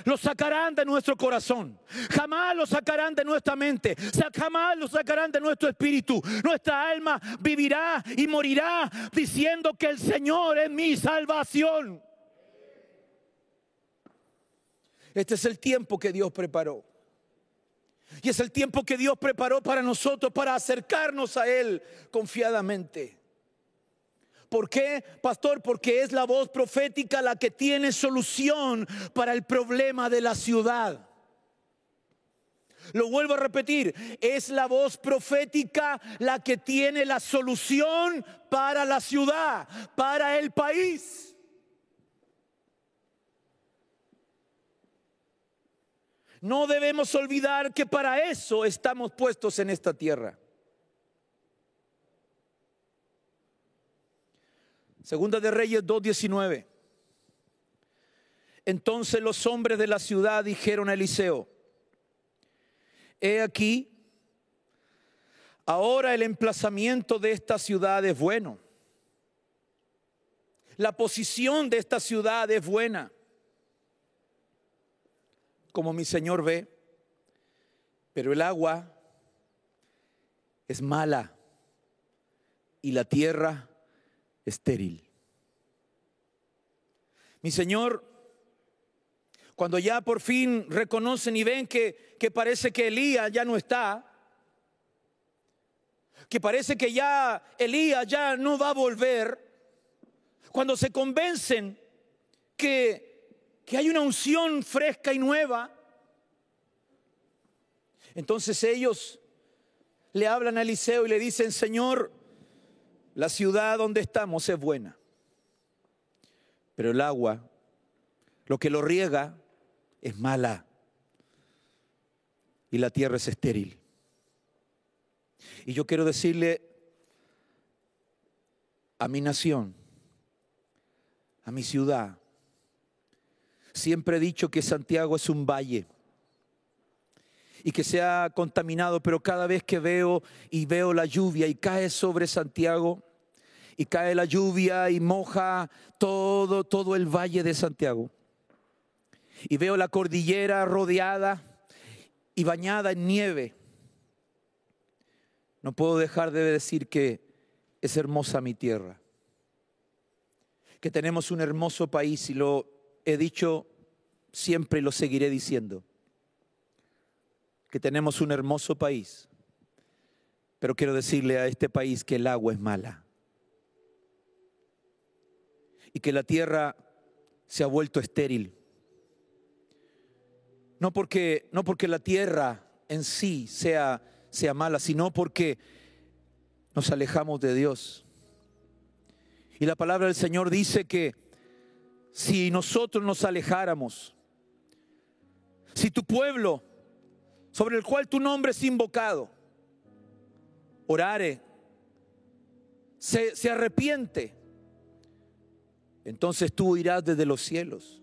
lo sacarán de nuestro corazón. Jamás lo sacarán de nuestra mente. Jamás lo sacarán de nuestro espíritu. Nuestra alma vivirá y morirá diciendo que el Señor es mi salvación. Este es el tiempo que Dios preparó. Y es el tiempo que Dios preparó para nosotros, para acercarnos a Él confiadamente. ¿Por qué, pastor? Porque es la voz profética la que tiene solución para el problema de la ciudad. Lo vuelvo a repetir, es la voz profética la que tiene la solución para la ciudad, para el país. No debemos olvidar que para eso estamos puestos en esta tierra. Segunda de Reyes 2:19. Entonces los hombres de la ciudad dijeron a Eliseo: he aquí, ahora el emplazamiento de esta ciudad es bueno. La posición de esta ciudad es buena, como mi Señor ve, pero el agua es mala y la tierra estéril. Mi Señor, cuando ya por fin reconocen y ven que parece que Elías ya no está, que parece que ya Elías ya no va a volver, cuando se convencen que hay una unción fresca y nueva, entonces ellos le hablan a Eliseo y le dicen: Señor, la ciudad donde estamos es buena, pero el agua, lo que lo riega, es mala y la tierra es estéril. Y yo quiero decirle a mi nación, a mi ciudad, siempre he dicho que Santiago es un valle y que se ha contaminado, pero cada vez que veo la lluvia y cae sobre Santiago, y cae la lluvia y moja todo el valle de Santiago, y veo la cordillera rodeada y bañada en nieve, no puedo dejar de decir que es hermosa mi tierra, que tenemos un hermoso país, y lo he dicho siempre y lo seguiré diciendo, que tenemos un hermoso país, pero quiero decirle a este país que el agua es mala y que la tierra se ha vuelto estéril. No porque la tierra en sí sea mala, sino porque nos alejamos de Dios. Y la palabra del Señor dice que si nosotros nos alejáramos, si tu pueblo, sobre el cual tu nombre es invocado, orare, se arrepiente, entonces tú irás desde los cielos.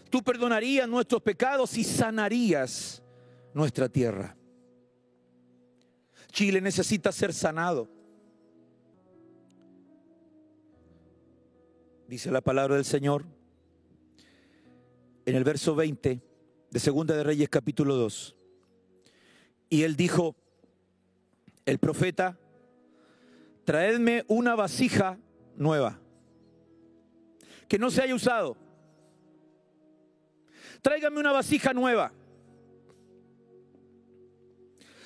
Tú perdonarías nuestros pecados y sanarías nuestra tierra. Chile necesita ser sanado. Dice la palabra del Señor en el verso 20 de Segunda de Reyes capítulo 2. Y él dijo, el profeta: traedme una vasija nueva que no se haya usado. Tráigame una vasija nueva.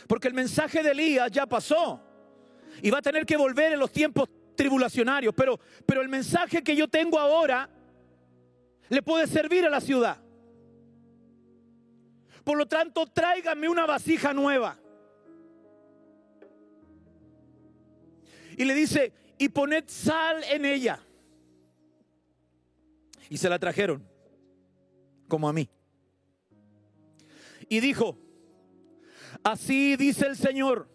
Porque el mensaje de Elías ya pasó y va a tener que volver en los tiempos tribulacionarios. Pero el mensaje que yo tengo ahora le puede servir a la ciudad. Por lo tanto, tráigame una vasija nueva. Y le dice: y poned sal en ella. Y se la trajeron, como a mí. Y dijo: así dice el Señor,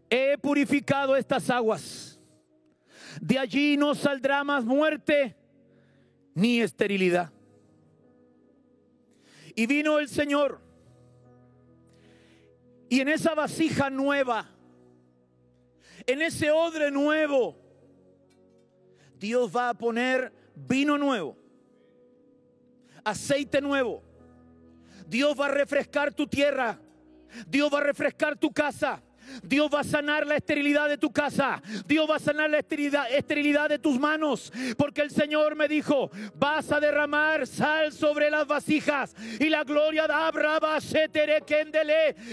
he purificado estas aguas, de allí no saldrá más muerte ni esterilidad. Y vino el Señor, y en esa vasija nueva, en ese odre nuevo, Dios va a poner vino nuevo, aceite nuevo. Dios va a refrescar tu tierra. Dios va a refrescar tu casa. Dios va a sanar la esterilidad de tu casa. Dios va a sanar la esterilidad de tus manos. Porque el Señor me dijo: vas a derramar sal sobre las vasijas, y la gloria de Abraham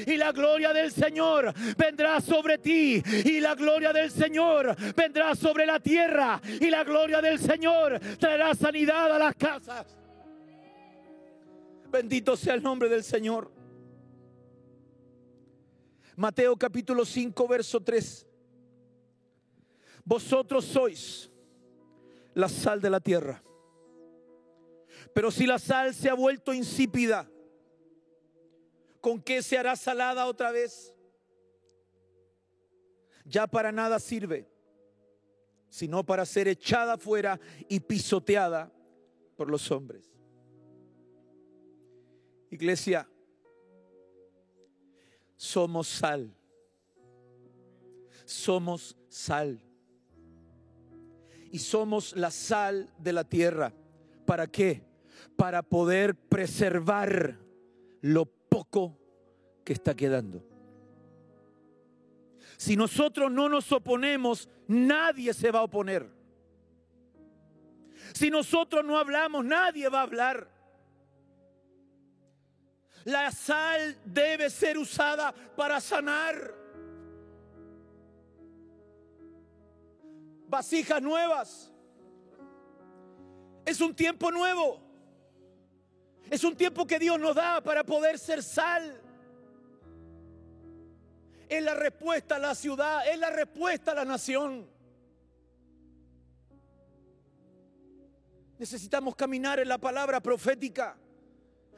y la gloria del Señor vendrá sobre ti, y la gloria del Señor vendrá sobre la tierra, y la gloria del Señor traerá sanidad a las casas. Bendito sea el nombre del Señor. Mateo capítulo 5, verso 3. Vosotros sois la sal de la tierra. Pero si la sal se ha vuelto insípida, ¿con qué se hará salada otra vez? Ya para nada sirve, sino para ser echada fuera y pisoteada por los hombres. Iglesia, somos sal. Somos sal. Y somos la sal de la tierra. ¿Para qué? Para poder preservar lo poco que está quedando. Si nosotros no nos oponemos, nadie se va a oponer. Si nosotros no hablamos, nadie va a hablar. La sal debe ser usada para sanar. Vasijas nuevas. Es un tiempo nuevo. Es un tiempo que Dios nos da para poder ser sal. Es la respuesta a la ciudad, es la respuesta a la nación. Necesitamos caminar en la palabra profética.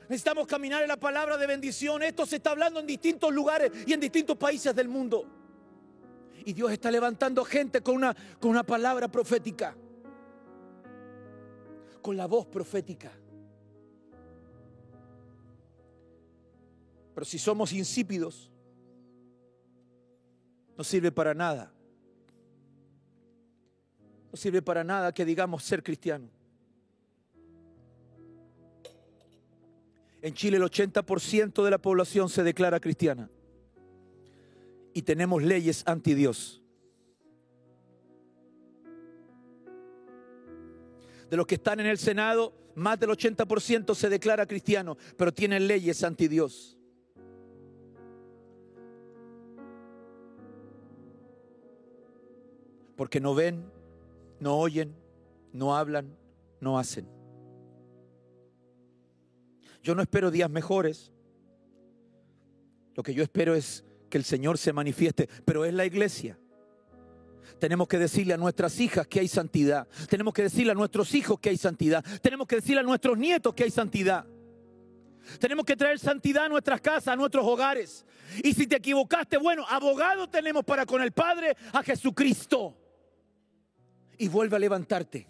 Necesitamos caminar en la palabra de bendición. Esto se está hablando en distintos lugares y en distintos países del mundo. Y Dios está levantando gente con una palabra profética. Con la voz profética. Pero si somos insípidos, no sirve para nada. No sirve para nada que digamos ser cristiano. En Chile el 80% de la población se declara cristiana. Y tenemos leyes anti Dios. De los que están en el Senado, más del 80% se declara cristiano, pero tienen leyes anti Dios. Porque no ven, no oyen, no hablan, no hacen. Yo no espero días mejores. Lo que yo espero es que el Señor se manifieste, pero es la iglesia. Tenemos que decirle a nuestras hijas que hay santidad. Tenemos que decirle a nuestros hijos que hay santidad. Tenemos que decirle a nuestros nietos que hay santidad. Tenemos que traer santidad a nuestras casas, a nuestros hogares. Y si te equivocaste, bueno, abogado tenemos para con el Padre, a Jesucristo. Y vuelve a levantarte.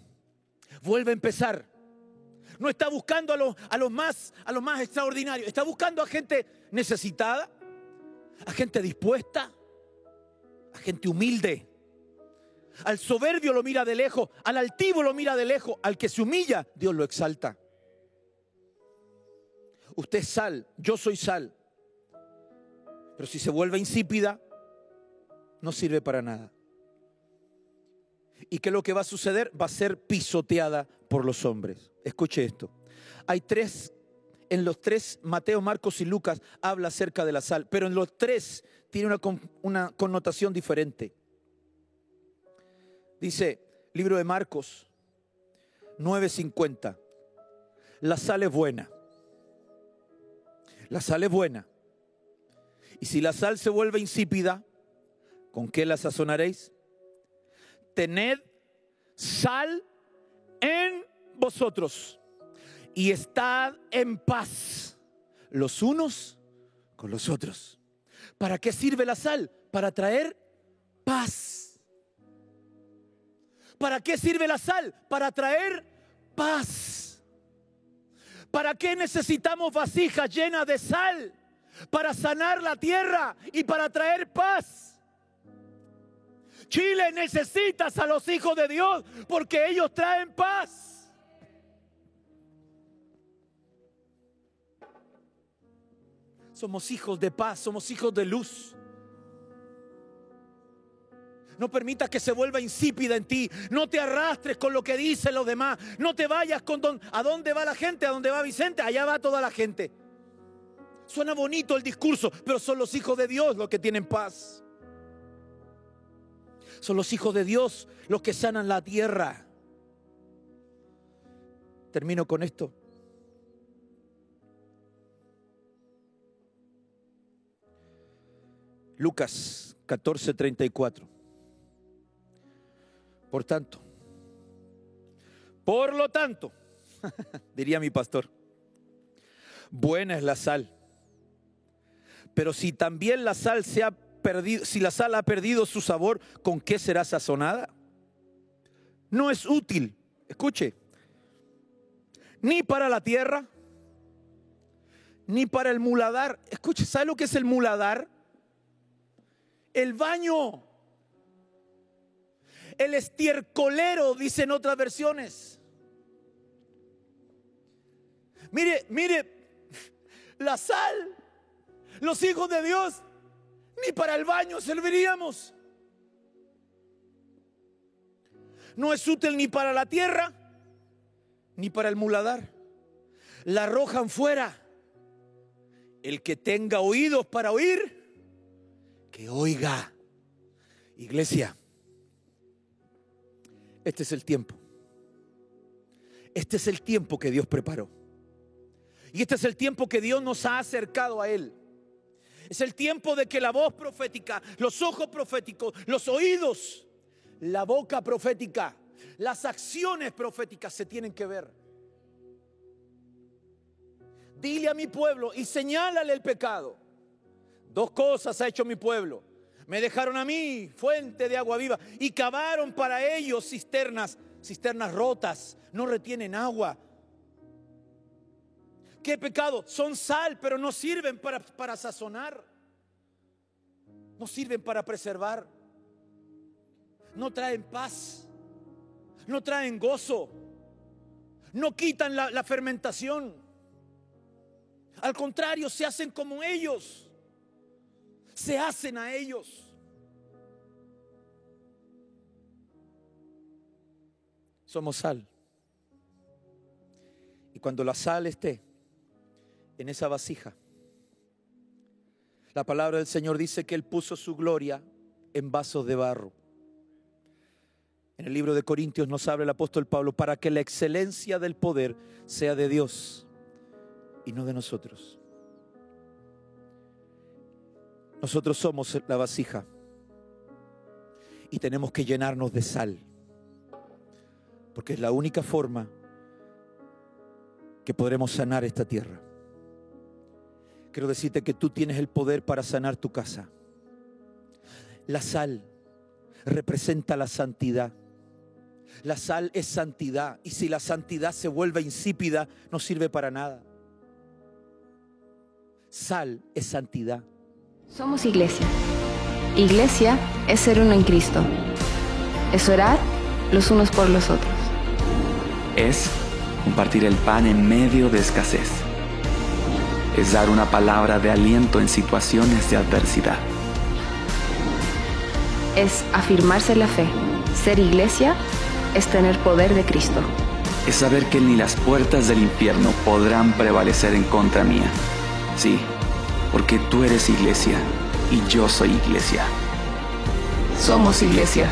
Vuelve a empezar. No está buscando a los más extraordinarios. Está buscando a gente necesitada, a gente dispuesta, a gente humilde. Al soberbio lo mira de lejos, al altivo lo mira de lejos, al que se humilla, Dios lo exalta. Usted es sal, yo soy sal. Pero si se vuelve insípida, no sirve para nada. ¿Y qué es lo que va a suceder? Va a ser pisoteada por los hombres. Escuche esto. En los tres, Mateo, Marcos y Lucas, habla acerca de la sal, pero en los tres tiene una connotación diferente. Dice, libro de Marcos 9:50, la sal es buena. La sal es buena. Y si la sal se vuelve insípida, ¿con qué la sazonaréis? Tened sal en vosotros y estad en paz los unos con los otros. ¿Para qué sirve la sal? Para traer paz. ¿Para qué sirve la sal? Para traer paz. ¿Para qué necesitamos vasijas llenas de sal? Para sanar la tierra y para traer paz. Chile, necesitas a los hijos de Dios porque ellos traen paz. Somos hijos de paz, somos hijos de luz. No permitas que se vuelva insípida en ti. No te arrastres con lo que dicen los demás. No te vayas con a dónde va la gente, a dónde va Vicente, allá va toda la gente. Suena bonito el discurso, pero son los hijos de Dios los que tienen paz. Son los hijos de Dios los que sanan la tierra. Termino con esto. Lucas 14:34. Por lo tanto, diría mi pastor, buena es la sal. Pero si también la sal se ha perdido, si la sal ha perdido su sabor, ¿con qué será sazonada? No es útil, escuche, ni para la tierra, ni para el muladar. Escuche, ¿sabe lo que es el muladar? El baño, el estiercolero, dicen otras versiones. Mire, la sal, los hijos de Dios, ni para el baño serviríamos. No es útil ni para la tierra, ni para el muladar. La arrojan fuera. El que tenga oídos para oír, que oiga. Iglesia, este es el tiempo. Este es el tiempo que Dios preparó. Y este es el tiempo que Dios nos ha acercado a Él. Es el tiempo de que la voz profética, los ojos proféticos, los oídos, la boca profética, las acciones proféticas se tienen que ver. Dile a mi pueblo y señálale el pecado. 2 cosas ha hecho mi pueblo. Me dejaron a mí fuente de agua viva y cavaron para ellos cisternas rotas, no retienen agua. ¿Qué pecado? Son sal, pero no sirven para sazonar. No sirven para preservar. No traen paz. No traen gozo. No quitan la fermentación. Al contrario, se hacen como ellos. Se hacen a ellos. Somos sal. Y cuando la sal esté en esa vasija, la palabra del Señor dice que Él puso su gloria en vasos de barro. En el libro de Corintios nos habla el apóstol Pablo para que la excelencia del poder sea de Dios y no de nosotros. Nosotros somos la vasija y tenemos que llenarnos de sal, porque es la única forma que podremos sanar esta tierra. Quiero decirte que tú tienes el poder para sanar tu casa. La sal representa la santidad. La sal es santidad, y si la santidad se vuelve insípida, no sirve para nada. Sal es santidad. Somos iglesia. Iglesia es ser uno en Cristo. Es orar los unos por los otros. Es compartir el pan en medio de escasez. Es dar una palabra de aliento en situaciones de adversidad. Es afirmarse la fe. Ser iglesia es tener poder de Cristo. Es saber que ni las puertas del infierno podrán prevalecer en contra mía. Sí, porque tú eres iglesia y yo soy iglesia. Somos iglesia.